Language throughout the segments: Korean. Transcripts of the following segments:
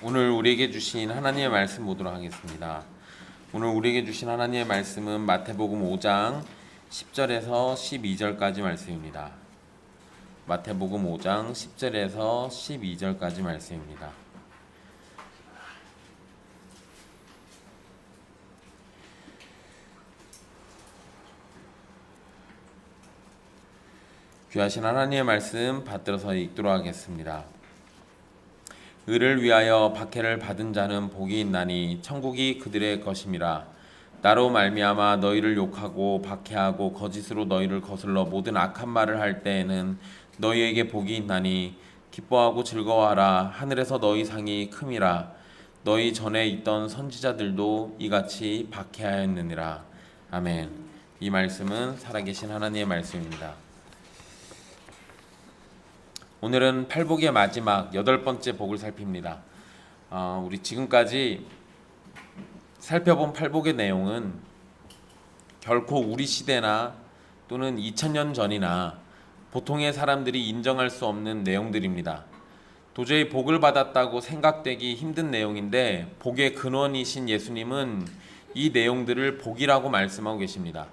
오늘 우리에게 주신 하나님의 말씀 보도록 하겠습니다. 오늘 우리에게 주신 하나님의 말씀은 마태복음 5장 10절에서 12절까지 말씀입니다. 마태복음 5장 10절에서 12절까지 말씀입니다. 귀하신 하나님의 말씀 받들어서 읽도록 하겠습니다. 의를 위하여 박해를 받은 자는 복이 있나니 천국이 그들의 것임이라. 나로 말미암아 너희를 욕하고 박해하고 거짓으로 너희를 거슬러 모든 악한 말을 할 때에는 너희에게 복이 있나니 기뻐하고 즐거워하라. 하늘에서 너희 상이 큼이라. 너희 전에 있던 선지자들도 이같이 박해하였느니라. 아멘. 이 말씀은 살아계신 하나님의 말씀입니다. 오늘은 팔복의 마지막 8번째 복을 살핍니다. 우리 지금까지 살펴본 팔복의 내용은 결코 우리 시대나 또는 2000년 전이나 보통의 사람들이 인정할 수 없는 내용들입니다. 도저히 복을 받았다고 생각되기 힘든 내용인데 복의 근원이신 예수님은 이 내용들을 복이라고 말씀하고 계십니다.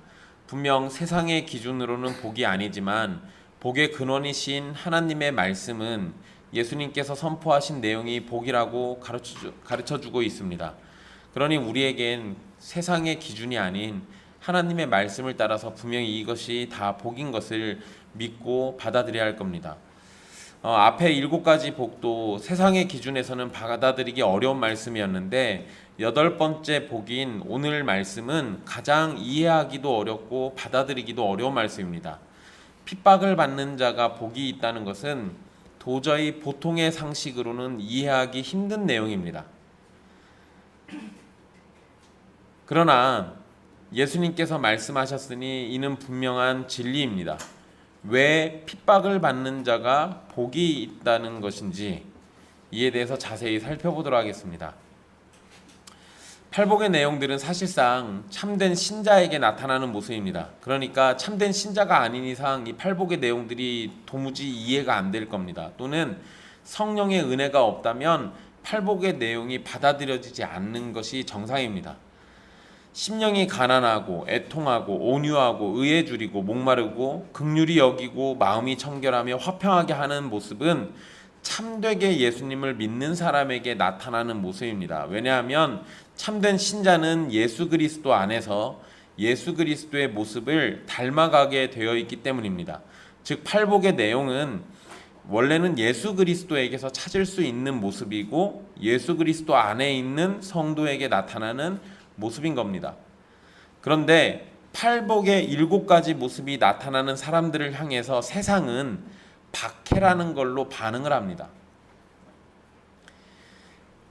분명 세상의 기준으로는 복이 아니지만 복의 근원이신 하나님의 말씀은 예수님께서 선포하신 내용이 복이라고 가르쳐주고 있습니다. 그러니 우리에겐 세상의 기준이 아닌 하나님의 말씀을 따라서 분명히 이것이 다 복인 것을 믿고 받아들여야 할 겁니다. 앞에 7가지 복도 세상의 기준에서는 받아들이기 어려운 말씀이었는데 8번째 복인 오늘 말씀은 가장 이해하기도 어렵고 받아들이기도 어려운 말씀입니다. 핍박을 받는 자가 복이 있다는 것은 도저히 보통의 상식으로는 이해하기 힘든 내용입니다. 그러나 예수님께서 말씀하셨으니 이는 분명한 진리입니다. 왜 핍박을 받는 자가 복이 있다는 것인지 이에 대해서 자세히 살펴보도록 하겠습니다. 팔복의 내용들은 사실상 참된 신자에게 나타나는 모습입니다. 그러니까 참된 신자가 아닌 이상 이 팔복의 내용들이 도무지 이해가 안 될 겁니다. 또는 성령의 은혜가 없다면 팔복의 내용이 받아들여지지 않는 것이 정상입니다. 심령이 가난하고 애통하고 온유하고 의에 줄이고 목마르고 긍휼히 여기고 마음이 청결하며 화평하게 하는 모습은 참되게 예수님을 믿는 사람에게 나타나는 모습입니다. 왜냐하면 참된 신자는 예수 그리스도 안에서 예수 그리스도의 모습을 닮아가게 되어 있기 때문입니다. 즉 팔복의 내용은 원래는 예수 그리스도에게서 찾을 수 있는 모습이고 예수 그리스도 안에 있는 성도에게 나타나는 모습인 겁니다. 그런데 팔복의 7가지 모습이 나타나는 사람들을 향해서 세상은 박해라는 걸로 반응을 합니다.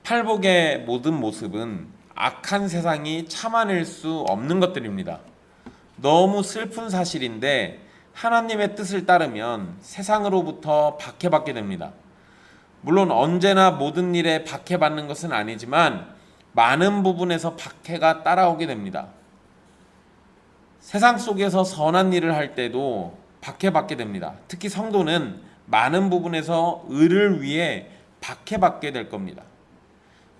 팔복의 모든 모습은 악한 세상이 참아낼 수 없는 것들입니다. 너무 슬픈 사실인데 하나님의 뜻을 따르면 세상으로부터 박해받게 됩니다. 물론 언제나 모든 일에 박해받는 것은 아니지만 많은 부분에서 박해가 따라오게 됩니다. 세상 속에서 선한 일을 할 때도 박해받게 됩니다. 특히 성도는 많은 부분에서 의를 위해 박해받게 될 겁니다.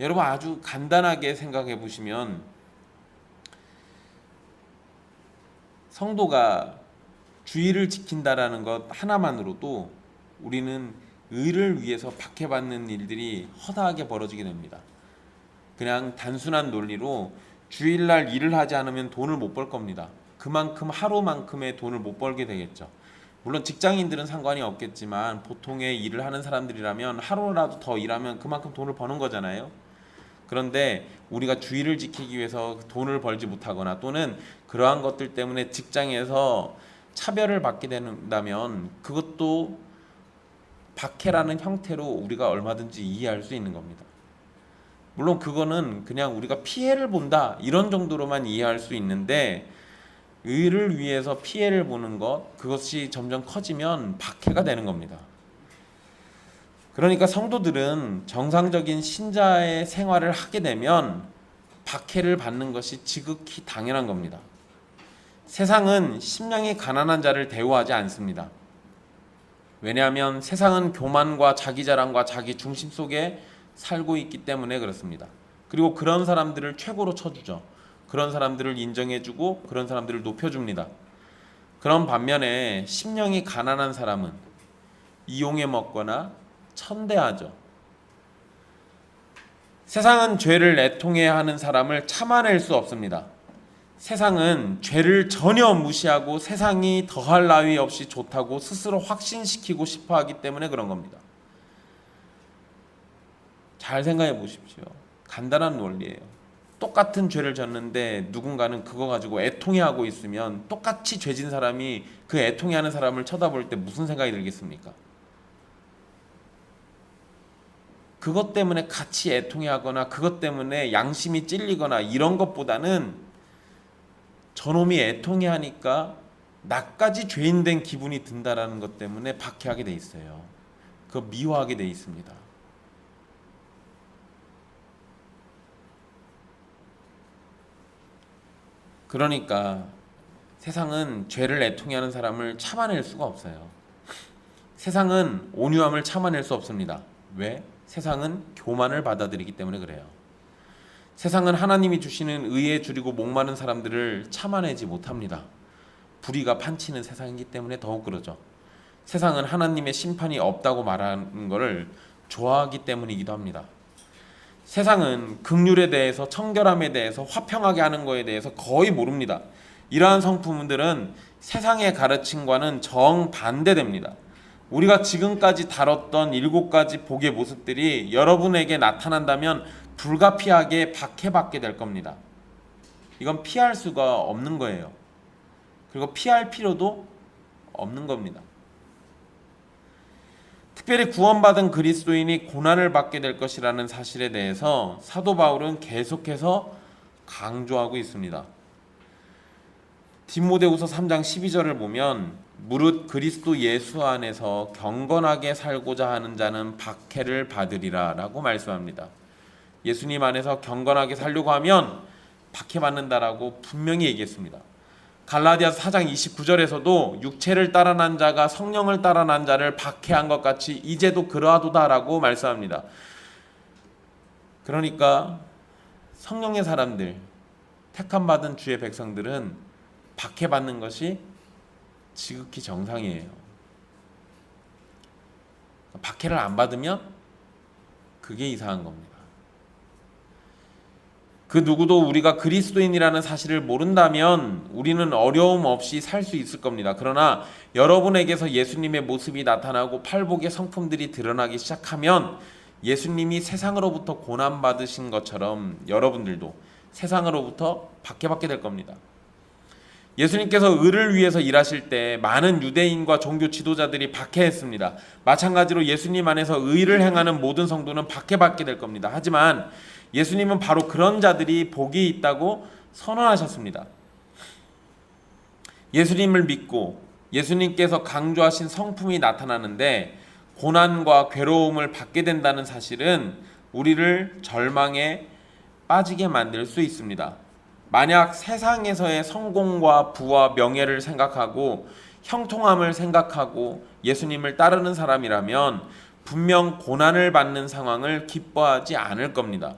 여러분 아주 간단하게 생각해 보시면 성도가 주의를 지킨다라는 것 하나만으로도 우리는 의를 위해서 박해받는 일들이 허다하게 벌어지게 됩니다. 그냥 단순한 논리로 주일날 일을 하지 않으면 돈을 못 벌 겁니다. 그만큼 하루만큼의 돈을 못 벌게 되겠죠. 물론 직장인들은 상관이 없겠지만 보통의 일을 하는 사람들이라면 하루라도 더 일하면 그만큼 돈을 버는 거잖아요. 그런데 우리가 주의를 지키기 위해서 돈을 벌지 못하거나 또는 그러한 것들 때문에 직장에서 차별을 받게 된다면 그것도 박해라는 형태로 우리가 얼마든지 이해할 수 있는 겁니다. 물론 그거는 그냥 우리가 피해를 본다 이런 정도로만 이해할 수 있는데 의를 위해서 피해를 보는 것 그것이 점점 커지면 박해가 되는 겁니다. 그러니까 성도들은 정상적인 신자의 생활을 하게 되면 박해를 받는 것이 지극히 당연한 겁니다. 세상은 심령이 가난한 자를 대우하지 않습니다. 왜냐하면 세상은 교만과 자기 자랑과 자기 중심 속에 살고 있기 때문에 그렇습니다. 그리고 그런 사람들을 최고로 쳐주죠. 그런 사람들을 인정해주고 그런 사람들을 높여줍니다. 그런 반면에 심령이 가난한 사람은 이용해 먹거나 천대하죠. 세상은 죄를 애통해야 하는 사람을 참아낼 수 없습니다. 세상은 죄를 전혀 무시하고 세상이 더할 나위 없이 좋다고 스스로 확신시키고 싶어 하기 때문에 그런 겁니다. 잘 생각해 보십시오. 간단한 원리예요. 똑같은 죄를 졌는데 누군가는 그거 가지고 애통해하고 있으면 똑같이 죄진 사람이 그 애통해하는 사람을 쳐다볼 때 무슨 생각이 들겠습니까? 그것 때문에 같이 애통해하거나 그것 때문에 양심이 찔리거나 이런 것보다는 저놈이 애통해하니까 나까지 죄인된 기분이 든다라는 것 때문에 박해하게 돼 있어요. 그거 미워하게 돼 있습니다. 그러니까 세상은 죄를 애통해하는 사람을 참아낼 수가 없어요. 세상은 온유함을 참아낼 수 없습니다. 왜? 세상은 교만을 받아들이기 때문에 그래요. 세상은 하나님이 주시는 의에 줄이고 목마른 사람들을 참아내지 못합니다. 불의가 판치는 세상이기 때문에 더욱 그러죠. 세상은 하나님의 심판이 없다고 말하는 것을 좋아하기 때문이기도 합니다. 세상은 긍휼에 대해서, 청결함에 대해서, 화평하게 하는 것에 대해서 거의 모릅니다. 이러한 성품들은 세상의 가르침과는 정반대됩니다. 우리가 지금까지 다뤘던 7가지 복의 모습들이 여러분에게 나타난다면 불가피하게 박해받게 될 겁니다. 이건 피할 수가 없는 거예요. 그리고 피할 필요도 없는 겁니다. 특별히 구원받은 그리스도인이 고난을 받게 될 것이라는 사실에 대해서 사도 바울은 계속해서 강조하고 있습니다. 디모데후서 3장 12절을 보면 무릇 그리스도 예수 안에서 경건하게 살고자 하는 자는 박해를 받으리라 라고 말씀합니다. 예수님 안에서 경건하게 살려고 하면 박해받는다라고 분명히 얘기했습니다. 갈라디아서 4장 29절에서도 육체를 따라 난 자가 성령을 따라 난 자를 박해한 것 같이 이제도 그러하도다라고 말씀합니다. 그러니까 성령의 사람들, 택함받은 주의 백성들은 박해받는 것이 지극히 정상이에요. 박해를 안 받으면 그게 이상한 겁니다. 그 누구도 우리가 그리스도인이라는 사실을 모른다면 우리는 어려움 없이 살 수 있을 겁니다. 그러나 여러분에게서 예수님의 모습이 나타나고 팔복의 성품들이 드러나기 시작하면 예수님이 세상으로부터 고난받으신 것처럼 여러분들도 세상으로부터 박해받게 될 겁니다. 예수님께서 의를 위해서 일하실 때 많은 유대인과 종교 지도자들이 박해했습니다. 마찬가지로 예수님 안에서 의를 행하는 모든 성도는 박해받게 될 겁니다. 하지만 예수님은 바로 그런 자들이 복이 있다고 선언하셨습니다. 예수님을 믿고 예수님께서 강조하신 성품이 나타나는데 고난과 괴로움을 받게 된다는 사실은 우리를 절망에 빠지게 만들 수 있습니다. 만약 세상에서의 성공과 부와 명예를 생각하고 형통함을 생각하고 예수님을 따르는 사람이라면 분명 고난을 받는 상황을 기뻐하지 않을 겁니다.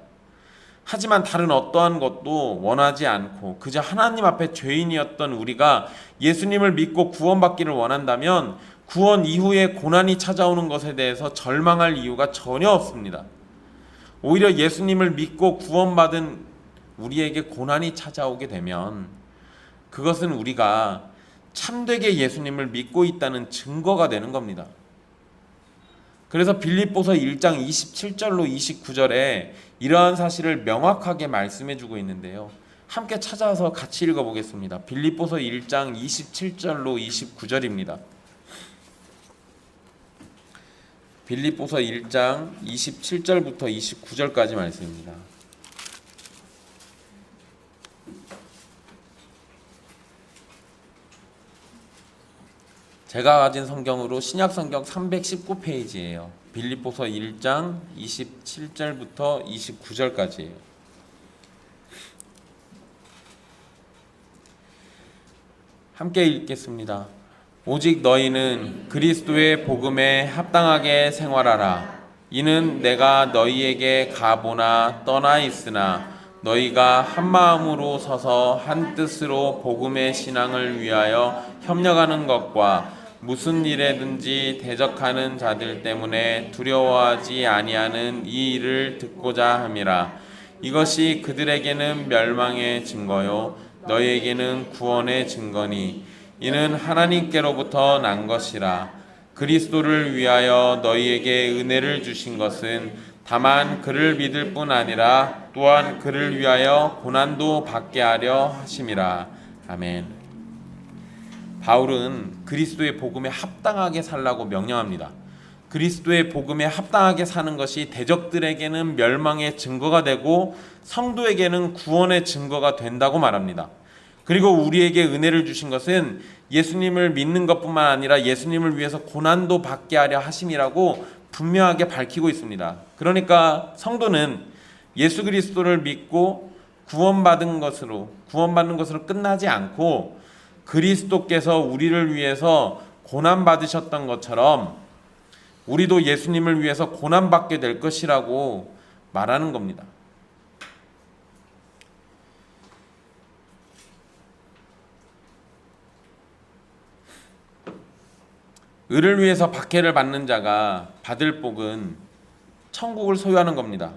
하지만 다른 어떠한 것도 원하지 않고 그저 하나님 앞에 죄인이었던 우리가 예수님을 믿고 구원받기를 원한다면 구원 이후에 고난이 찾아오는 것에 대해서 절망할 이유가 전혀 없습니다. 오히려 예수님을 믿고 구원받은 우리에게 고난이 찾아오게 되면 그것은 우리가 참되게 예수님을 믿고 있다는 증거가 되는 겁니다. 그래서 빌립보서 1장 27절로 29절에 이러한 사실을 명확하게 말씀해 주고 있는데요. 함께 찾아서 같이 읽어보겠습니다. 빌립보서 1장 27절로 29절입니다. 빌립보서 1장 27절부터 29절까지 말씀입니다. 제가 가진 성경으로 신약 성경 319페이지예요. 빌립보서 1장 27절부터 29절까지예요. 함께 읽겠습니다. 오직 너희는 그리스도의 복음에 합당하게 생활하라. 이는 내가 너희에게 가보나 떠나 있으나 너희가 한 마음으로 서서 한 뜻으로 복음의 신앙을 위하여 협력하는 것과 무슨 일에든지 대적하는 자들 때문에 두려워하지 아니하는 이 일을 듣고자 함이라. 이것이 그들에게는 멸망의 증거요 너희에게는 구원의 증거니 이는 하나님께로부터 난 것이라. 그리스도를 위하여 너희에게 은혜를 주신 것은 다만 그를 믿을 뿐 아니라 또한 그를 위하여 고난도 받게 하려 하심이라. 아멘. 바울은 그리스도의 복음에 합당하게 살라고 명령합니다. 그리스도의 복음에 합당하게 사는 것이 대적들에게는 멸망의 증거가 되고 성도에게는 구원의 증거가 된다고 말합니다. 그리고 우리에게 은혜를 주신 것은 예수님을 믿는 것뿐만 아니라 예수님을 위해서 고난도 받게 하려 하심이라고 분명하게 밝히고 있습니다. 그러니까 성도는 예수 그리스도를 믿고 구원받는 것으로 끝나지 않고 그리스도께서 우리를 위해서 고난받으셨던 것처럼 우리도 예수님을 위해서 고난받게 될 것이라고 말하는 겁니다. 의를 위해서 박해를 받는 자가 받을 복은 천국을 소유하는 겁니다.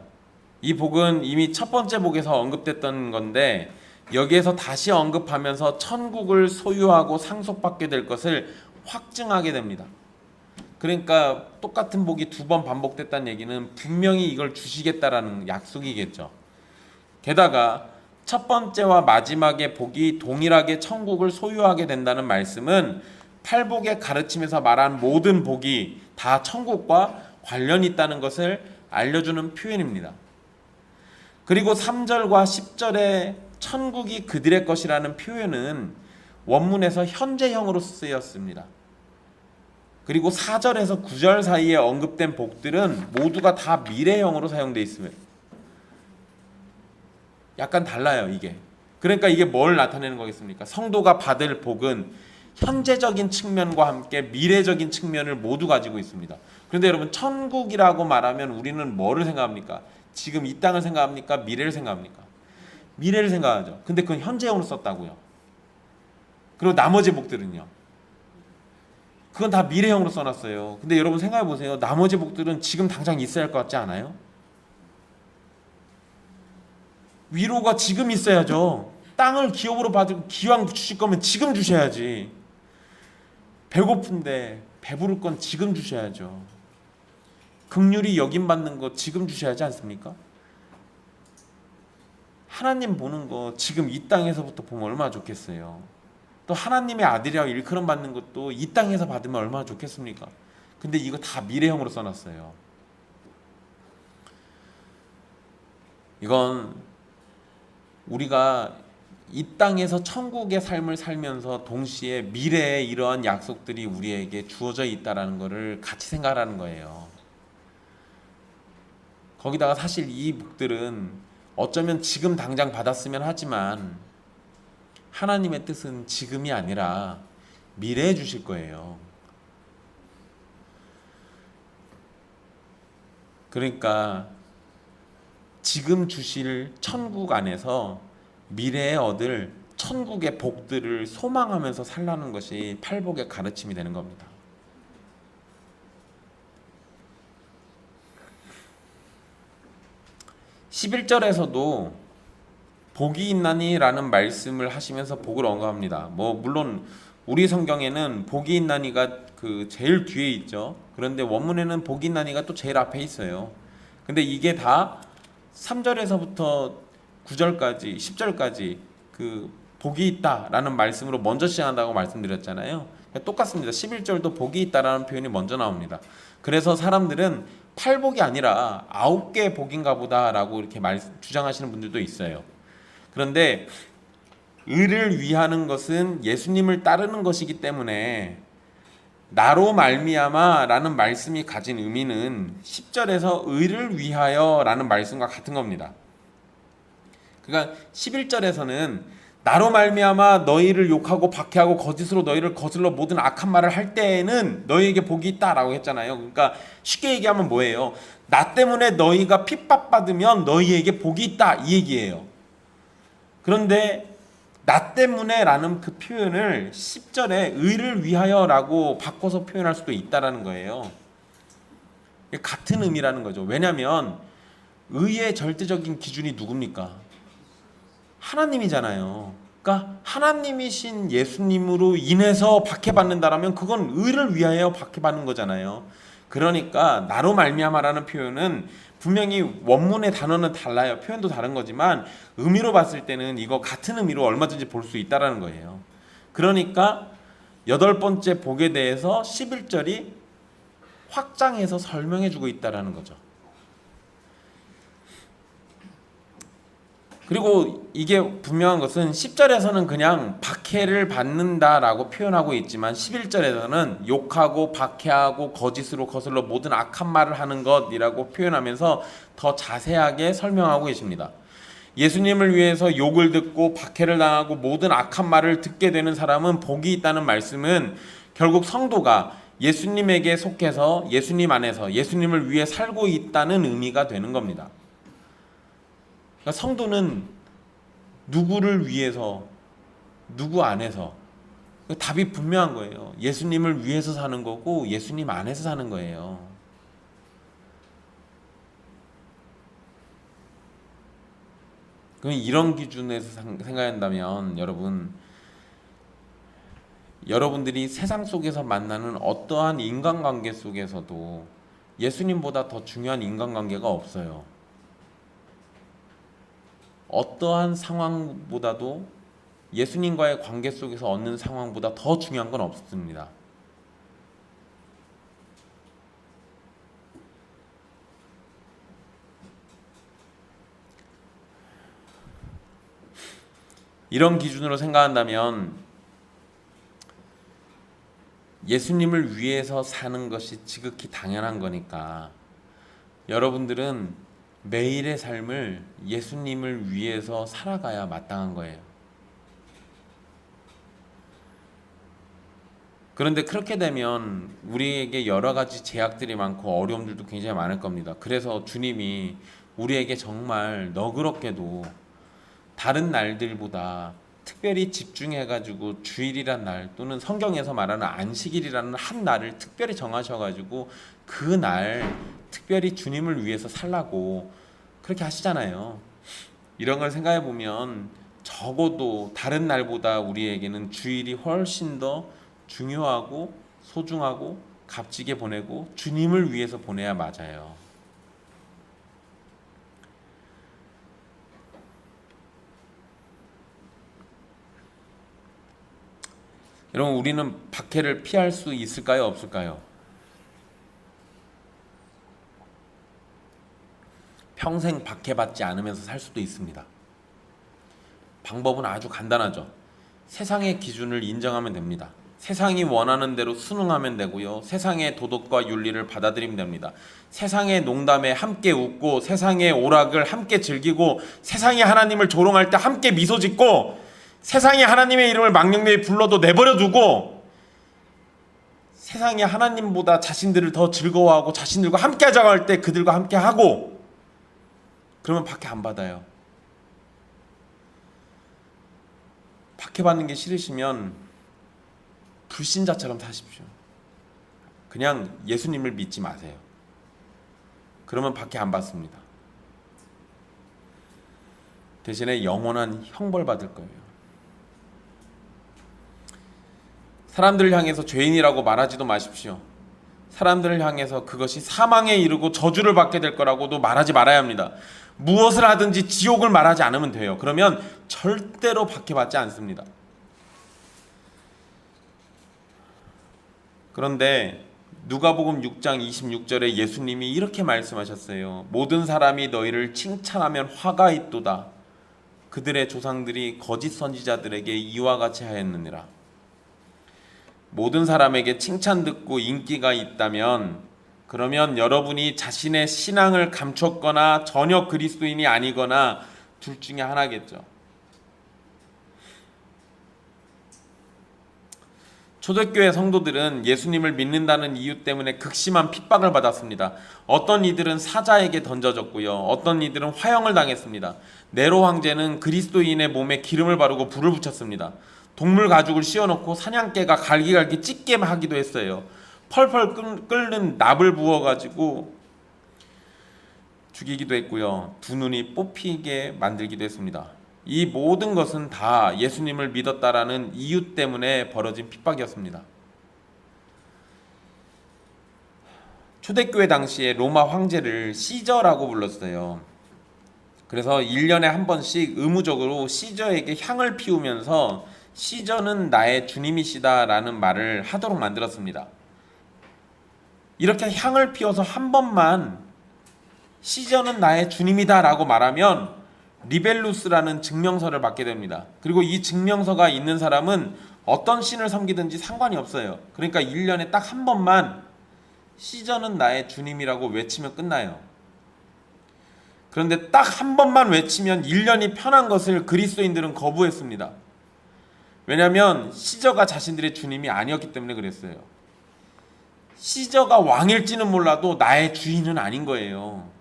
이 복은 이미 첫 번째 복에서 언급됐던 건데 여기에서 다시 언급하면서 천국을 소유하고 상속받게 될 것을 확증하게 됩니다. 그러니까 똑같은 복이 두 번 반복됐다는 얘기는 분명히 이걸 주시겠다라는 약속이겠죠. 게다가 첫 번째와 마지막의 복이 동일하게 천국을 소유하게 된다는 말씀은 팔복의 가르침에서 말한 모든 복이 다 천국과 관련이 있다는 것을 알려주는 표현입니다. 그리고 3절과 10절에 천국이 그들의 것이라는 표현은 원문에서 현재형으로 쓰였습니다. 그리고 4절에서 9절 사이에 언급된 복들은 모두가 다 미래형으로 사용되어 있습니다. 약간 달라요, 이게. 그러니까 이게 뭘 나타내는 거겠습니까? 성도가 받을 복은 현재적인 측면과 함께 미래적인 측면을 모두 가지고 있습니다. 그런데 여러분, 천국이라고 말하면 우리는 뭐를 생각합니까? 지금 이 땅을 생각합니까? 미래를 생각합니까? 미래를 생각하죠. 근데 그건 현재형으로 썼다고요. 그리고 나머지 복들은요? 그건 다 미래형으로 써놨어요. 근데 여러분 생각해 보세요. 나머지 복들은 지금 당장 있어야 할 것 같지 않아요? 위로가 지금 있어야죠. 땅을 기업으로 받고 기왕 주실 거면 지금 주셔야지. 배고픈데 배부를 건 지금 주셔야죠. 긍휼히 여김받는 거 지금 주셔야지 않습니까? 하나님 보는 거 지금 이 땅에서부터 보면 얼마나 좋겠어요. 또 하나님의 아들이라고 일컬음 받는 것도 이 땅에서 받으면 얼마나 좋겠습니까? 근데 이거 다 미래형으로 써놨어요. 이건 우리가 이 땅에서 천국의 삶을 살면서 동시에 미래의 이러한 약속들이 우리에게 주어져 있다는 것을 같이 생각하라는 거예요. 거기다가 사실 이 복들은 어쩌면 지금 당장 받았으면 하지만 하나님의 뜻은 지금이 아니라 미래에 주실 거예요. 그러니까 지금 주실 천국 안에서 미래에 얻을 천국의 복들을 소망하면서 살라는 것이 팔복의 가르침이 되는 겁니다. (11절에서도) 복이 있나니라는 말씀을 하시면서 복을 언급합니다. 물론 우리 성경에는 복이 있나니가 제일 뒤에 있죠. 그런데 원문에는 복이 있나니가 또 제일 앞에 있어요. 근데 이게 다 3절에서부터 9절까지 10절까지 복이 있다라는 말씀으로 먼저 시작한다고 말씀드렸잖아요. 똑같습니다. 11절도 복이 있다라는 표현이 먼저 나옵니다. 그래서 사람들은 8복이 아니라 9개의 복인가 보다라고 이렇게 주장하시는 분들도 있어요. 그런데 의를 위하는 것은 예수님을 따르는 것이기 때문에 나로 말미암아 라는 말씀이 가진 의미는 10절에서 의를 위하여 라는 말씀과 같은 겁니다. 그러니까 11절에서는 나로 말미암아 너희를 욕하고 박해하고 거짓으로 너희를 거슬러 모든 악한 말을 할 때에는 너희에게 복이 있다라고 했잖아요. 그러니까 쉽게 얘기하면 뭐예요? 나 때문에 너희가 핍박받으면 너희에게 복이 있다 이 얘기예요. 그런데 나 때문에 라는 그 표현을 10절에 의를 위하여 라고 바꿔서 표현할 수도 있다라는 거예요. 같은 의미라는 거죠. 왜냐하면 의의 절대적인 기준이 누굽니까? 하나님이잖아요. 그러니까 하나님이신 예수님으로 인해서 박해받는다라면 그건 의를 위하여 박해받는 거잖아요. 그러니까 나로 말미암아라는 표현은 분명히 원문의 단어는 달라요. 표현도 다른 거지만 의미로 봤을 때는 이거 같은 의미로 얼마든지 볼 수 있다라는 거예요. 그러니까 여덟 번째 복에 대해서 11절이 확장해서 설명해 주고 있다라는 거죠. 그리고 이게 분명한 것은 10절에서는 그냥 박해를 받는다라고 표현하고 있지만 11절에서는 욕하고 박해하고 거짓으로 거슬러 모든 악한 말을 하는 것이라고 표현하면서 더 자세하게 설명하고 계십니다. 예수님을 위해서 욕을 듣고 박해를 당하고 모든 악한 말을 듣게 되는 사람은 복이 있다는 말씀은 결국 성도가 예수님에게 속해서 예수님 안에서 예수님을 위해 살고 있다는 의미가 되는 겁니다. 그러니까 성도는 누구를 위해서, 누구 안에서, 답이 분명한 거예요. 예수님을 위해서 사는 거고 예수님 안에서 사는 거예요. 그럼 이런 기준에서 생각한다면 여러분들이 세상 속에서 만나는 어떠한 인간관계 속에서도 예수님보다 더 중요한 인간관계가 없어요. 어떠한 상황보다도 예수님과의 관계 속에서 얻는 상황보다 더 중요한 건 없습니다. 이런 기준으로 생각한다면 예수님을 위해서 사는 것이 지극히 당연한 거니까 여러분들은 매일의 삶을 예수님을 위해서 살아가야 마땅한 거예요. 그런데 그렇게 되면 우리에게 여러 가지 제약들이 많고 어려움들도 굉장히 많을 겁니다. 그래서 주님이 우리에게 정말 너그럽게도 다른 날들보다 특별히 집중해가지고 주일이란 날 또는 성경에서 말하는 안식일이라는 한 날을 특별히 정하셔가지고 그 날 특별히 주님을 위해서 살라고 그렇게 하시잖아요. 이런 걸 생각해 보면 적어도 다른 날보다 우리에게는 주일이 훨씬 더 중요하고 소중하고 값지게 보내고 주님을 위해서 보내야 맞아요. 여러분, 우리는 박해를 피할 수 있을까요? 없을까요? 평생 박해받지 않으면서 살 수도 있습니다. 방법은 아주 간단하죠. 세상의 기준을 인정하면 됩니다. 세상이 원하는 대로 순응하면 되고요. 세상의 도덕과 윤리를 받아들이면 됩니다. 세상의 농담에 함께 웃고 세상의 오락을 함께 즐기고 세상이 하나님을 조롱할 때 함께 미소 짓고 세상이 하나님의 이름을 망령되이 불러도 내버려 두고 세상이 하나님보다 자신들을 더 즐거워하고 자신들과 함께 하자고 할 때 그들과 함께 하고 그러면 박해 안 받아요. 박해 받는 게 싫으시면 불신자처럼 사십시오. 그냥 예수님을 믿지 마세요. 그러면 박해 안 받습니다. 대신에 영원한 형벌 받을 거예요. 사람들을 향해서 죄인이라고 말하지도 마십시오. 사람들을 향해서 그것이 사망에 이르고 저주를 받게 될 거라고도 말하지 말아야 합니다. 무엇을 하든지 지옥을 말하지 않으면 돼요. 그러면 절대로 박해받지 않습니다. 그런데 누가복음 6장 26절에 예수님이 이렇게 말씀하셨어요. 모든 사람이 너희를 칭찬하면 화가 있도다. 그들의 조상들이 거짓 선지자들에게 이와 같이 하였느니라. 모든 사람에게 칭찬 듣고 인기가 있다면 그러면 여러분이 자신의 신앙을 감췄거나 전혀 그리스도인이 아니거나 둘 중에 하나겠죠. 초대교회 성도들은 예수님을 믿는다는 이유 때문에 극심한 핍박을 받았습니다. 어떤 이들은 사자에게 던져졌고요. 어떤 이들은 화형을 당했습니다. 네로 황제는 그리스도인의 몸에 기름을 바르고 불을 붙였습니다. 동물 가죽을 씌워놓고 사냥개가 갈기갈기 찢게 하기도 했어요. 펄펄 끓는 납을 부어가지고 죽이기도 했고요. 두 눈이 뽑히게 만들기도 했습니다. 이 모든 것은 다 예수님을 믿었다라는 이유 때문에 벌어진 핍박이었습니다. 초대교회 당시에 로마 황제를 시저라고 불렀어요. 그래서 1년에 한 번씩 의무적으로 시저에게 향을 피우면서 시저는 나의 주님이시다 라는 말을 하도록 만들었습니다. 이렇게 향을 피워서 한 번만 시저는 나의 주님이다 라고 말하면 리벨루스라는 증명서를 받게 됩니다. 그리고 이 증명서가 있는 사람은 어떤 신을 섬기든지 상관이 없어요. 그러니까 1년에 딱 한 번만 시저는 나의 주님이라고 외치면 끝나요. 그런데 딱 한 번만 외치면 1년이 편한 것을 그리스도인들은 거부했습니다. 왜냐하면 시저가 자신들의 주님이 아니었기 때문에 그랬어요. 시저가 왕일지는 몰라도 나의 주인은 아닌 거예요.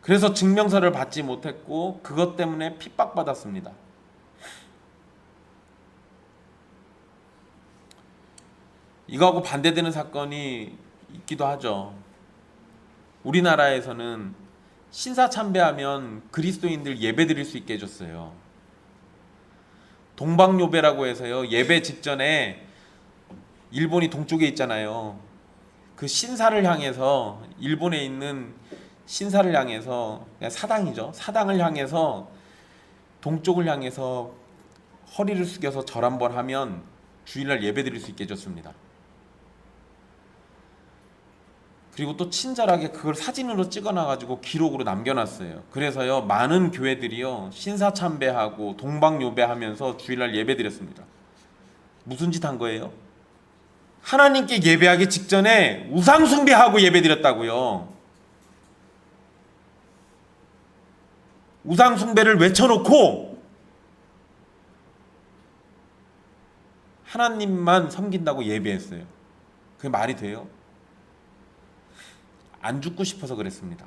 그래서 증명서를 받지 못했고 그것 때문에 핍박받았습니다. 이거하고 반대되는 사건이 있기도 하죠. 우리나라에서는 신사참배하면 그리스도인들 예배 드릴 수 있게 해줬어요. 동방요배라고 해서요. 예배 직전에 일본이 동쪽에 있잖아요. 그 신사를 향해서 일본에 있는 신사를 향해서 사당이죠. 사당을 향해서 동쪽을 향해서 허리를 숙여서 절 한번 하면 주일날 예배 드릴 수 있게 해줬습니다. 그리고 또 친절하게 그걸 사진으로 찍어놔가지고 기록으로 남겨놨어요. 그래서요 많은 교회들이요 신사참배하고 동방요배하면서 주일날 예배 드렸습니다. 무슨 짓 한 거예요? 하나님께 예배하기 직전에 우상숭배하고 예배 드렸다고요. 우상숭배를 외쳐놓고 하나님만 섬긴다고 예배했어요. 그게 말이 돼요? 안 죽고 싶어서 그랬습니다.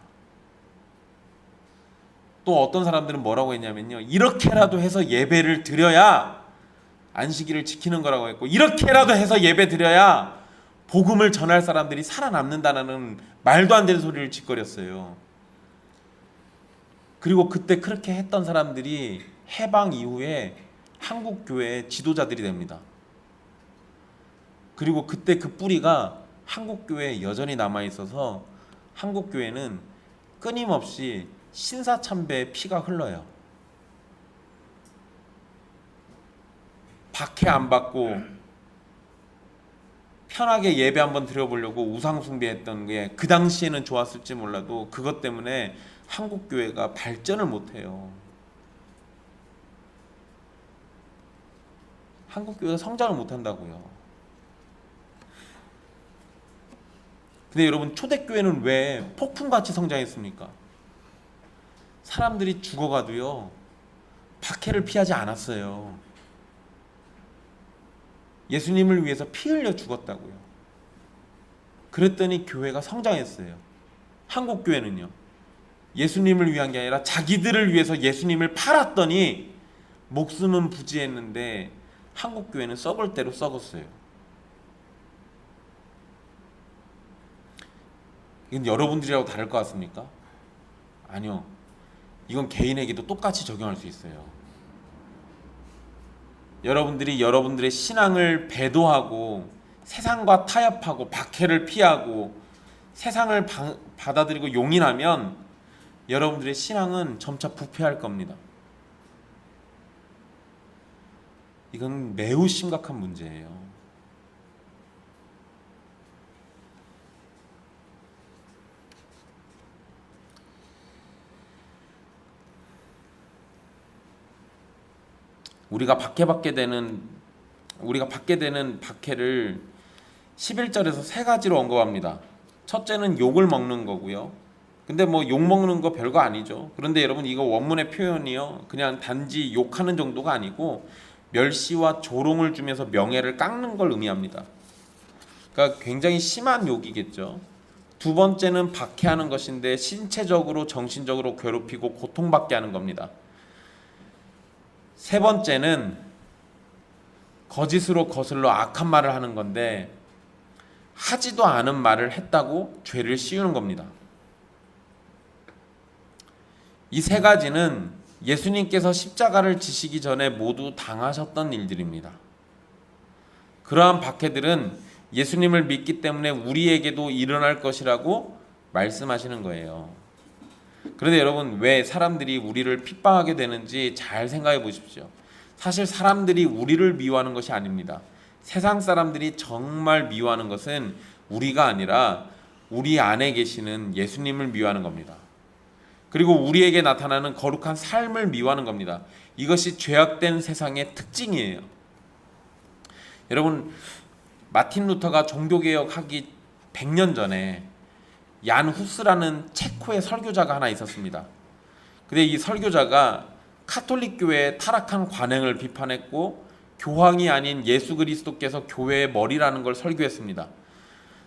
또 어떤 사람들은 뭐라고 했냐면요, 이렇게라도 해서 예배를 드려야 안식일을 지키는 거라고 했고, 이렇게라도 해서 예배 드려야 복음을 전할 사람들이 살아남는다는 말도 안 되는 소리를 짓거렸어요. 그리고 그때 그렇게 했던 사람들이 해방 이후에 한국 교회의 지도자들이 됩니다. 그리고 그때 그 뿌리가 한국 교회에 여전히 남아 있어서 한국 교회는 끊임없이 신사참배의 피가 흘러요. 박해 안 받고 편하게 예배 한번 드려보려고 우상숭배했던 게 그 당시에는 좋았을지 몰라도 그것 때문에 한국 교회가 발전을 못해요. 한국 교회가 성장을 못한다고요. 근데 여러분, 초대교회는 왜 폭풍같이 성장했습니까? 사람들이 죽어가도요 박해를 피하지 않았어요. 예수님을 위해서 피 흘려 죽었다고요. 그랬더니 교회가 성장했어요. 한국 교회는요, 예수님을 위한 게 아니라 자기들을 위해서 예수님을 팔았더니 목숨은 부지했는데 한국 교회는 썩을 대로 썩었어요. 이건 여러분들이라고 다를 것 같습니까? 아니요. 이건 개인에게도 똑같이 적용할 수 있어요. 여러분들이 여러분들의 신앙을 배도하고 세상과 타협하고 박해를 피하고 세상을 받아들이고 용인하면 여러분들의 신앙은 점차 부패할 겁니다. 이건 매우 심각한 문제예요. 우리가 받게 되는 박해를 11절에서 세 가지로 언급합니다. 첫째는 욕을 먹는 거고요. 근데 뭐 욕 먹는 거 별거 아니죠. 그런데 여러분, 이거 원문의 표현이요, 그냥 단지 욕하는 정도가 아니고 멸시와 조롱을 주면서 명예를 깎는 걸 의미합니다. 그러니까 굉장히 심한 욕이겠죠. 두 번째는 박해하는 것인데 신체적으로 정신적으로 괴롭히고 고통받게 하는 겁니다. 세 번째는 거짓으로 거슬러 악한 말을 하는 건데 하지도 않은 말을 했다고 죄를 씌우는 겁니다. 이 세 가지는 예수님께서 십자가를 지시기 전에 모두 당하셨던 일들입니다. 그러한 박해들은 예수님을 믿기 때문에 우리에게도 일어날 것이라고 말씀하시는 거예요. 그런데 여러분, 왜 사람들이 우리를 핍박하게 되는지 잘 생각해 보십시오. 사실 사람들이 우리를 미워하는 것이 아닙니다. 세상 사람들이 정말 미워하는 것은 우리가 아니라 우리 안에 계시는 예수님을 미워하는 겁니다. 그리고 우리에게 나타나는 거룩한 삶을 미워하는 겁니다. 이것이 죄악된 세상의 특징이에요. 여러분, 마틴 루터가 종교개혁하기 100년 전에 얀 후스라는 체코의 설교자가 하나 있었습니다. 근데 이 설교자가 카톨릭 교회의 타락한 관행을 비판했고 교황이 아닌 예수 그리스도께서 교회의 머리라는 걸 설교했습니다.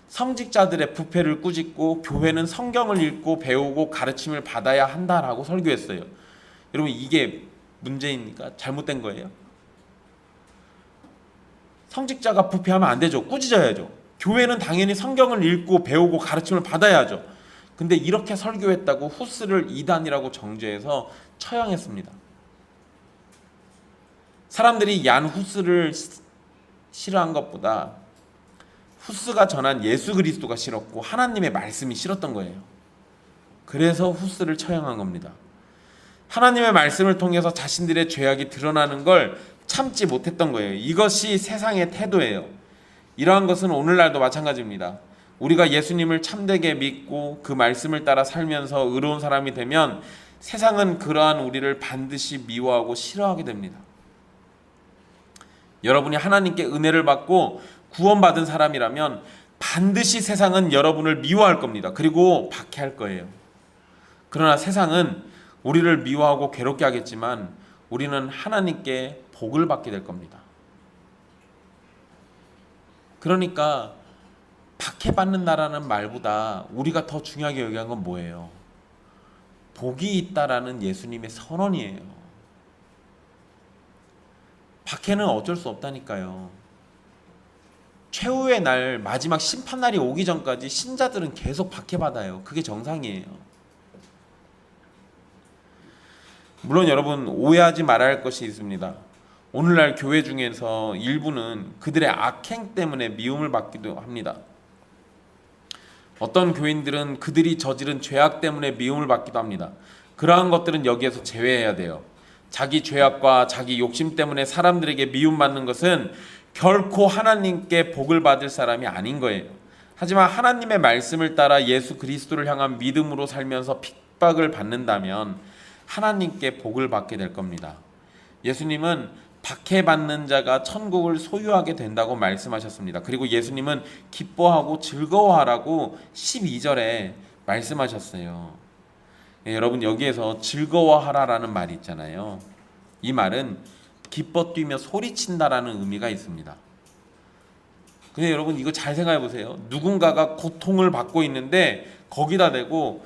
성직자들의 부패를 꾸짖고 교회는 성경을 읽고 배우고 가르침을 받아야 한다라고 설교했어요. 여러분, 이게 문제입니까? 잘못된 거예요? 성직자가 부패하면 안 되죠. 꾸짖어야죠. 교회는 당연히 성경을 읽고 배우고 가르침을 받아야죠. 근데 이렇게 설교했다고 후스를 이단이라고 정죄해서 처형했습니다. 사람들이 얀 후스를 싫어한 것보다 후스가 전한 예수 그리스도가 싫었고 하나님의 말씀이 싫었던 거예요. 그래서 후스를 처형한 겁니다. 하나님의 말씀을 통해서 자신들의 죄악이 드러나는 걸 참지 못했던 거예요. 이것이 세상의 태도예요. 이러한 것은 오늘날도 마찬가지입니다. 우리가 예수님을 참되게 믿고 그 말씀을 따라 살면서 의로운 사람이 되면 세상은 그러한 우리를 반드시 미워하고 싫어하게 됩니다. 여러분이 하나님께 은혜를 받고 구원받은 사람이라면 반드시 세상은 여러분을 미워할 겁니다. 그리고 박해할 거예요. 그러나 세상은 우리를 미워하고 괴롭게 하겠지만 우리는 하나님께 복을 받게 될 겁니다. 그러니까 박해받는다라는 말보다 우리가 더 중요하게 여기는 건 뭐예요? 복이 있다라는 예수님의 선언이에요. 박해는 어쩔 수 없다니까요. 최후의 날, 마지막 심판날이 오기 전까지 신자들은 계속 박해받아요. 그게 정상이에요. 물론 여러분, 오해하지 말아야 할 것이 있습니다. 오늘날 교회 중에서 일부는 그들의 악행 때문에 미움을 받기도 합니다. 어떤 교인들은 그들이 저지른 죄악 때문에 미움을 받기도 합니다. 그러한 것들은 여기에서 제외해야 돼요. 자기 죄악과 자기 욕심 때문에 사람들에게 미움받는 것은 결코 하나님께 복을 받을 사람이 아닌 거예요. 하지만 하나님의 말씀을 따라 예수 그리스도를 향한 믿음으로 살면서 핍박을 받는다면 하나님께 복을 받게 될 겁니다. 예수님은 박해받는 자가 천국을 소유하게 된다고 말씀하셨습니다. 그리고 예수님은 기뻐하고 즐거워하라고 12절에 말씀하셨어요. 여러분, 여기에서 즐거워하라라는 말이 있잖아요. 이 말은 기뻐 뛰며 소리친다라는 의미가 있습니다. 근데 여러분, 이거 잘 생각해 보세요. 누군가가 고통을 받고 있는데 거기다 대고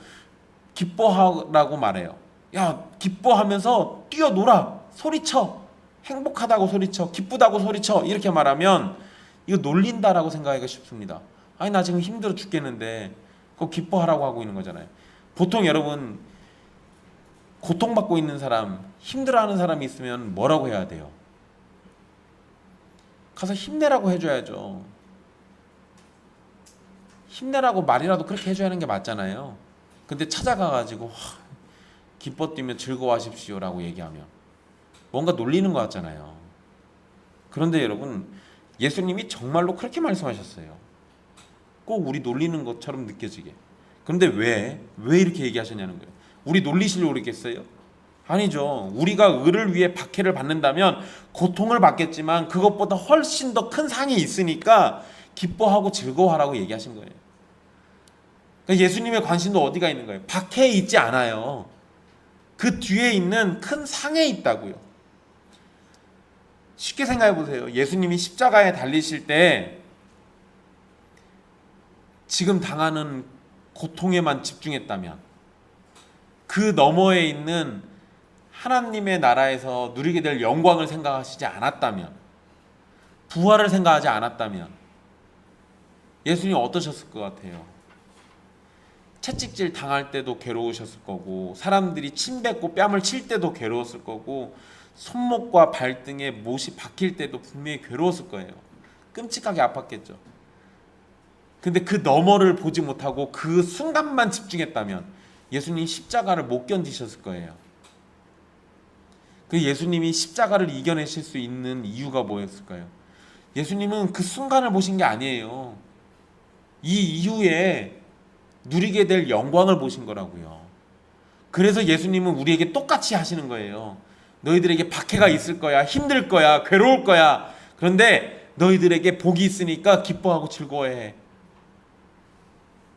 기뻐하라고 말해요. 야, 기뻐하면서 뛰어놀아, 소리쳐, 행복하다고 소리쳐, 기쁘다고 소리쳐, 이렇게 말하면 이거 놀린다라고 생각하기가 쉽습니다. 아니, 나 지금 힘들어 죽겠는데 그거 기뻐하라고 하고 있는 거잖아요. 보통 여러분, 고통받고 있는 사람, 힘들어하는 사람이 있으면 뭐라고 해야 돼요? 가서 힘내라고 해줘야죠. 힘내라고 말이라도 그렇게 해줘야 하는 게 맞잖아요. 근데 찾아가가지고 기뻐 뛰며 즐거워하십시오라고 얘기하면 뭔가 놀리는 것 같잖아요. 그런데 여러분, 예수님이 정말로 그렇게 말씀하셨어요. 꼭 우리 놀리는 것처럼 느껴지게. 그런데 왜 이렇게 얘기하셨냐는 거예요. 우리 놀리시려고 그랬겠어요? 아니죠. 우리가 의를 위해 박해를 받는다면 고통을 받겠지만 그것보다 훨씬 더 큰 상이 있으니까 기뻐하고 즐거워하라고 얘기하신 거예요. 그러니까 예수님의 관심도 어디가 있는 거예요? 박해에 있지 않아요. 그 뒤에 있는 큰 상에 있다고요. 쉽게 생각해 보세요. 예수님이 십자가에 달리실 때 지금 당하는 고통에만 집중했다면, 그 너머에 있는 하나님의 나라에서 누리게 될 영광을 생각하시지 않았다면, 부활을 생각하지 않았다면 예수님 어떠셨을 것 같아요? 채찍질 당할 때도 괴로우셨을 거고, 사람들이 침 뱉고 뺨을 칠 때도 괴로웠을 거고, 손목과 발등에 못이 박힐 때도 분명히 괴로웠을 거예요. 끔찍하게 아팠겠죠. 근데 그 너머를 보지 못하고 그 순간만 집중했다면 예수님 십자가를 못 견디셨을 거예요. 그 예수님이 십자가를 이겨내실 수 있는 이유가 뭐였을까요? 예수님은 그 순간을 보신 게 아니에요. 이 이후에 누리게 될 영광을 보신 거라고요. 그래서 예수님은 우리에게 똑같이 하시는 거예요. 너희들에게 박해가 있을 거야, 힘들 거야, 괴로울 거야. 그런데 너희들에게 복이 있으니까 기뻐하고 즐거워해.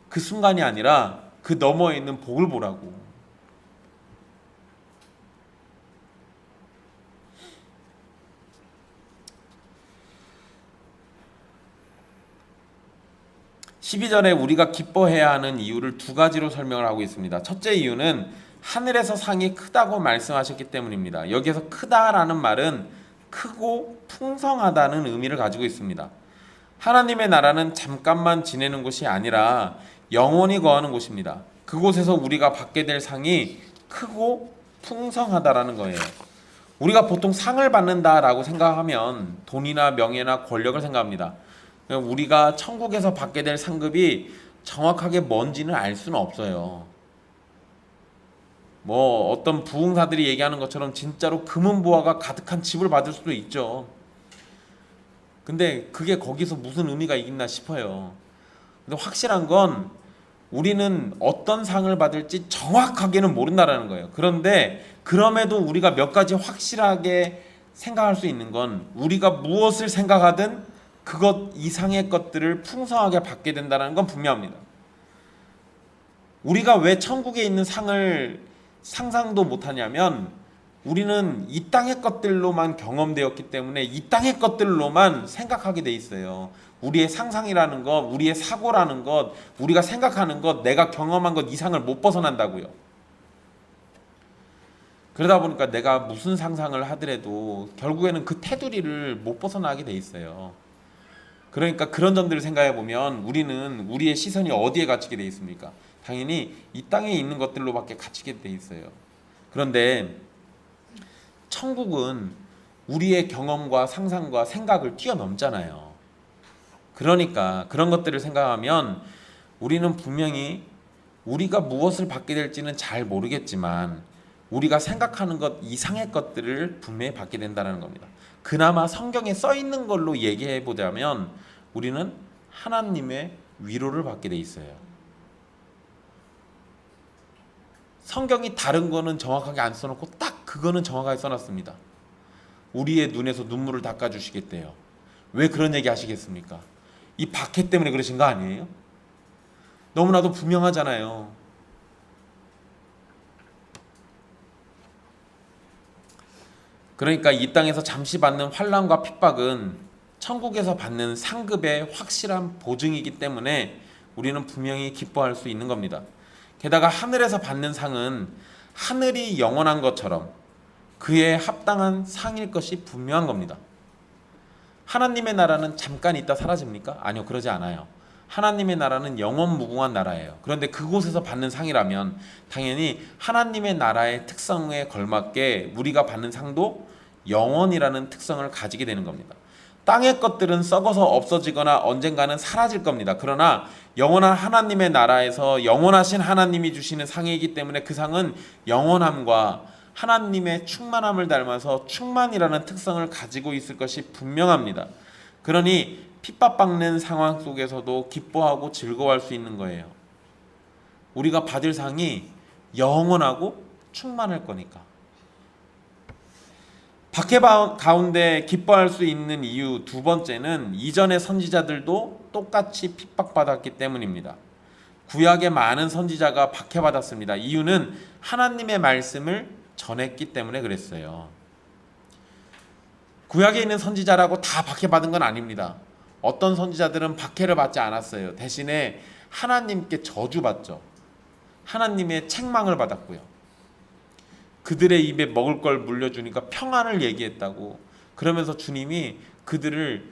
그 순간이 아니라 그 너머에 있는 복을 보라고. (12절에) 우리가 기뻐해야 하는 이유를 두 가지로 설명을 하고 있습니다. 첫째 이유는 하늘에서 상이 크다고 말씀하셨기 때문입니다. 여기에서 크다라는 말은 크고 풍성하다는 의미를 가지고 있습니다. 하나님의 나라는 잠깐만 지내는 곳이 아니라 영원히 거하는 곳입니다. 그곳에서 우리가 받게 될 상이 크고 풍성하다라는 거예요. 우리가 보통 상을 받는다라고 생각하면 돈이나 명예나 권력을 생각합니다. 우리가 천국에서 받게 될 상급이 정확하게 뭔지는 알 수는 없어요. 뭐 어떤 부흥사들이 얘기하는 것처럼 진짜로 금은보화가 가득한 집을 받을 수도 있죠. 근데 그게 거기서 무슨 의미가 있나 싶어요. 근데 확실한 건 우리는 어떤 상을 받을지 정확하게는 모른다라는 거예요. 그런데 그럼에도 우리가 몇 가지 확실하게 생각할 수 있는 건, 우리가 무엇을 생각하든 그것 이상의 것들을 풍성하게 받게 된다는 건 분명합니다. 우리가 왜 천국에 있는 상을 상상도 못하냐면, 우리는 이 땅의 것들로만 경험되었기 때문에 이 땅의 것들로만 생각하게 돼 있어요. 우리의 상상이라는 것, 우리의 사고라는 것, 우리가 생각하는 것, 내가 경험한 것 이상을 못 벗어난다고요. 그러다 보니까 내가 무슨 상상을 하더라도 결국에는 그 테두리를 못 벗어나게 돼 있어요. 그러니까 그런 점들을 생각해 보면 우리는 우리의 시선이 어디에 갇히게 돼 있습니까? 당연히 이 땅에 있는 것들로밖에 갇히게 돼 있어요. 그런데 천국은 우리의 경험과 상상과 생각을 뛰어넘잖아요. 그러니까 그런 것들을 생각하면 우리는 분명히 우리가 무엇을 받게 될지는 잘 모르겠지만 우리가 생각하는 것 이상의 것들을 분명히 받게 된다는 겁니다. 그나마 성경에 써 있는 걸로 얘기해 보자면 우리는 하나님의 위로를 받게 돼 있어요. 성경이 다른 거는 정확하게 안 써놓고 딱 그거는 정확하게 써놨습니다. 우리의 눈에서 눈물을 닦아주시겠대요. 왜 그런 얘기 하시겠습니까? 이 박해 때문에 그러신 거 아니에요? 너무나도 분명하잖아요. 그러니까 이 땅에서 잠시 받는 환난과 핍박은 천국에서 받는 상급의 확실한 보증이기 때문에 우리는 분명히 기뻐할 수 있는 겁니다. 게다가 하늘에서 받는 상은 하늘이 영원한 것처럼 그에 합당한 상일 것이 분명한 겁니다. 하나님의 나라는 잠깐 있다 사라집니까? 아니요, 그러지 않아요. 하나님의 나라는 영원 무궁한 나라예요. 그런데 그곳에서 받는 상이라면 당연히 하나님의 나라의 특성에 걸맞게 우리가 받는 상도 영원이라는 특성을 가지게 되는 겁니다. 땅의 것들은 썩어서 없어지거나 언젠가는 사라질 겁니다. 그러나 영원한 하나님의 나라에서 영원하신 하나님이 주시는 상이기 때문에 그 상은 영원함과 하나님의 충만함을 닮아서 충만이라는 특성을 가지고 있을 것이 분명합니다. 그러니 핍박받는 상황 속에서도 기뻐하고 즐거워할 수 있는 거예요. 우리가 받을 상이 영원하고 충만할 거니까. 박해 가운데 기뻐할 수 있는 이유 두 번째는 이전의 선지자들도 똑같이 핍박받았기 때문입니다. 구약의 많은 선지자가 박해받았습니다. 이유는 하나님의 말씀을 전했기 때문에 그랬어요. 구약에 있는 선지자라고 다 박해받은 건 아닙니다. 어떤 선지자들은 박해를 받지 않았어요. 대신에 하나님께 저주받죠. 하나님의 책망을 받았고요. 그들의 입에 먹을 걸 물려주니까 평안을 얘기했다고. 그러면서 주님이 그들을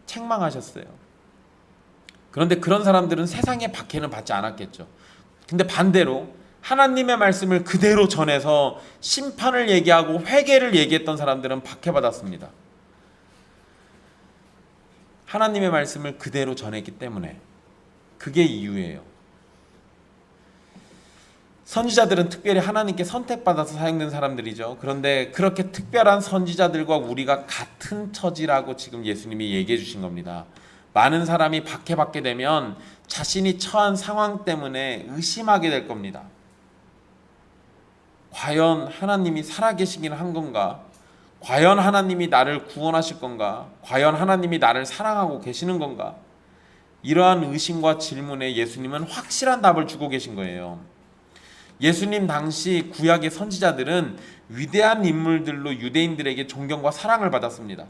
책망하셨어요. 그런데 그런 사람들은 세상의 박해는 받지 않았겠죠. 근데 반대로 하나님의 말씀을 그대로 전해서 심판을 얘기하고 회개를 얘기했던 사람들은 박해받았습니다. 하나님의 말씀을 그대로 전했기 때문에. 그게 이유예요. 선지자들은 특별히 하나님께 선택받아서 사용된 사람들이죠. 그런데 그렇게 특별한 선지자들과 우리가 같은 처지라고 지금 예수님이 얘기해 주신 겁니다. 많은 사람이 박해받게 되면 자신이 처한 상황 때문에 의심하게 될 겁니다. 과연 하나님이 살아계시긴 한 건가? 과연 하나님이 나를 구원하실 건가? 과연 하나님이 나를 사랑하고 계시는 건가? 이러한 의심과 질문에 예수님은 확실한 답을 주고 계신 거예요. 예수님 당시 구약의 선지자들은 위대한 인물들로 유대인들에게 존경과 사랑을 받았습니다.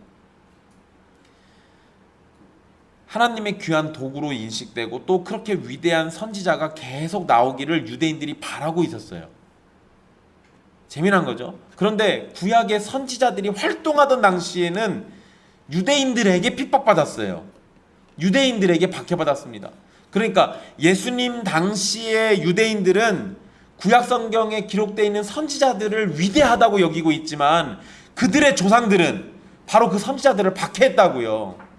하나님의 귀한 도구로 인식되고 또 그렇게 위대한 선지자가 계속 나오기를 유대인들이 바라고 있었어요. 재미난 거죠. 그런데 구약의 선지자들이 활동하던 당시에는 유대인들에게 핍박받았어요. 유대인들에게 박해받았습니다. 그러니까 예수님 당시의 유대인들은 구약 성경에 기록되어 있는 선지자들을 위대하다고 여기고 있지만 그들의 조상들은 바로 그 선지자들을 박해했다고요.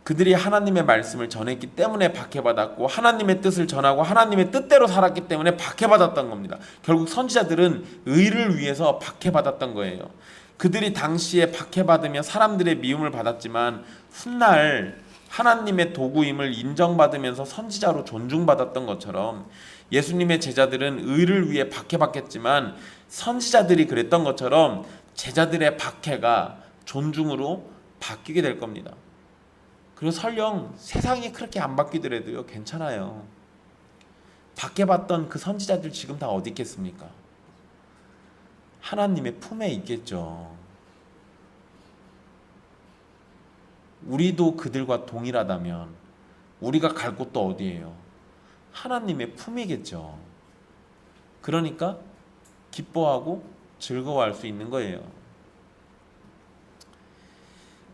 그들이 하나님의 말씀을 전했기 때문에 박해받았고 하나님의 뜻을 전하고 하나님의 뜻대로 살았기 때문에 박해받았던 겁니다. 결국 선지자들은 의를 위해서 박해받았던 거예요. 그들이 당시에 박해받으며 사람들의 미움을 받았지만 훗날 하나님의 도구임을 인정받으면서 선지자로 존중받았던 것처럼 예수님의 제자들은 의를 위해 박해받겠지만 선지자들이 그랬던 것처럼 제자들의 박해가 존중으로 바뀌게 될 겁니다. 그리고 설령 세상이 그렇게 안 바뀌더라도요, 괜찮아요. 박해받던 그 선지자들 지금 다 어디 있겠습니까? 하나님의 품에 있겠죠. 우리도 그들과 동일하다면 우리가 갈 곳도 어디예요? 하나님의 품이겠죠. 그러니까 기뻐하고 즐거워할 수 있는 거예요.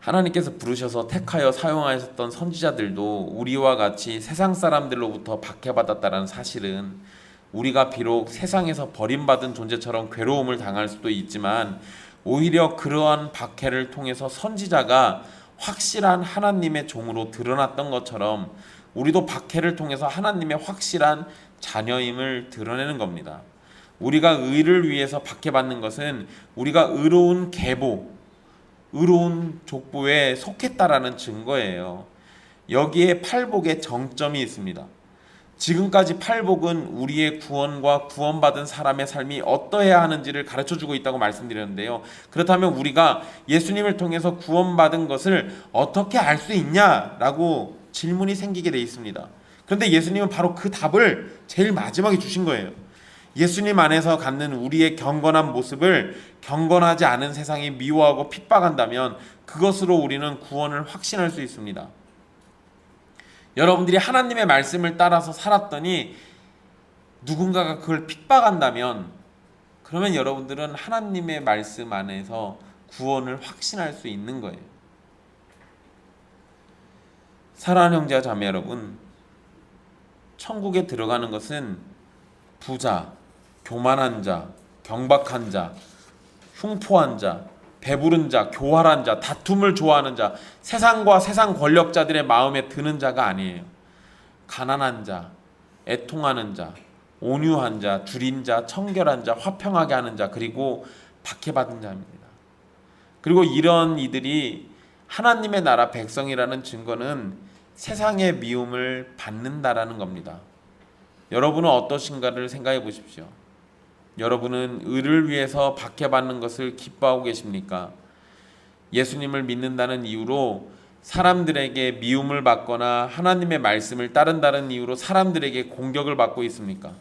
하나님께서 부르셔서 택하여 사용하셨던 선지자들도 우리와 같이 세상 사람들로부터 박해받았다는 사실은 우리가 비록 세상에서 버림받은 존재처럼 괴로움을 당할 수도 있지만 오히려 그러한 박해를 통해서 선지자가 확실한 하나님의 종으로 드러났던 것처럼 우리도 박해를 통해서 하나님의 확실한 자녀임을 드러내는 겁니다. 우리가 의를 위해서 박해받는 것은 우리가 의로운 계보, 의로운 족보에 속했다라는 증거예요. 여기에 팔복의 정점이 있습니다. 지금까지 팔복은 우리의 구원과 구원받은 사람의 삶이 어떠해야 하는지를 가르쳐주고 있다고 말씀드렸는데요. 그렇다면 우리가 예수님을 통해서 구원받은 것을 어떻게 알 수 있냐라고 질문이 생기게 돼 있습니다. 그런데 예수님은 바로 그 답을 제일 마지막에 주신 거예요. 예수님 안에서 갖는 우리의 경건한 모습을 경건하지 않은 세상이 미워하고 핍박한다면 그것으로 우리는 구원을 확신할 수 있습니다. 여러분들이 하나님의 말씀을 따라서 살았더니 누군가가 그걸 핍박한다면 그러면 여러분들은 하나님의 말씀 안에서 구원을 확신할 수 있는 거예요. 사랑하는 형제와 자매 여러분, 천국에 들어가는 것은 부자, 교만한 자, 경박한 자, 흉포한 자, 배부른 자, 교활한 자, 다툼을 좋아하는 자, 세상과 세상 권력자들의 마음에 드는 자가 아니에요. 가난한 자, 애통하는 자, 온유한 자, 줄인 자, 청결한 자, 화평하게 하는 자, 그리고 박해받은 자입니다. 그리고 이런 이들이 하나님의 나라 백성이라는 증거는 세상의 미움을 받는다라는 겁니다. 여러분은 어떠신가를 생각해 보십시오. 여러분은 의를 위해서 박해받는 것을 기뻐하고 계십니까? 예수님을 믿는다는 이유로 사람들에게 미움을 받거나 하나님의 말씀을 따른다는 이유로 사람들에게 공격을 받고 있습니까?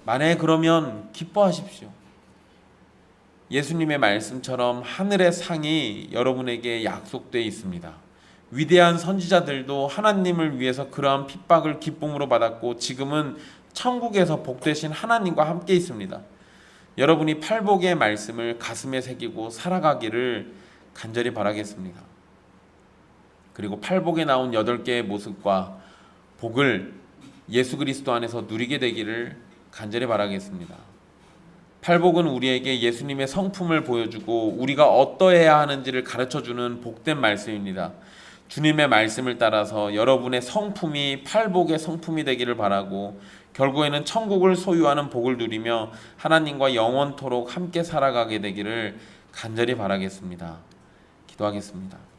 만약에 그러면 기뻐하십시오. 예수님의 말씀처럼 하늘의 상이 여러분에게 약속되어 있습니다. 위대한 선지자들도 하나님을 위해서 그러한 핍박을 기쁨으로 받았고 지금은 천국에서 복되신 하나님과 함께 있습니다. 여러분이 팔복의 말씀을 가슴에 새기고 살아가기를 간절히 바라겠습니다. 그리고 팔복에 나온 8개의 모습과 복을 예수 그리스도 안에서 누리게 되기를 간절히 바라겠습니다. 팔복은 우리에게 예수님의 성품을 보여주고 우리가 어떠해야 하는지를 가르쳐주는 복된 말씀입니다. 주님의 말씀을 따라서 여러분의 성품이 팔복의 성품이 되기를 바라고 결국에는 천국을 소유하는 복을 누리며 하나님과 영원토록 함께 살아가게 되기를 간절히 바라겠습니다. 기도하겠습니다.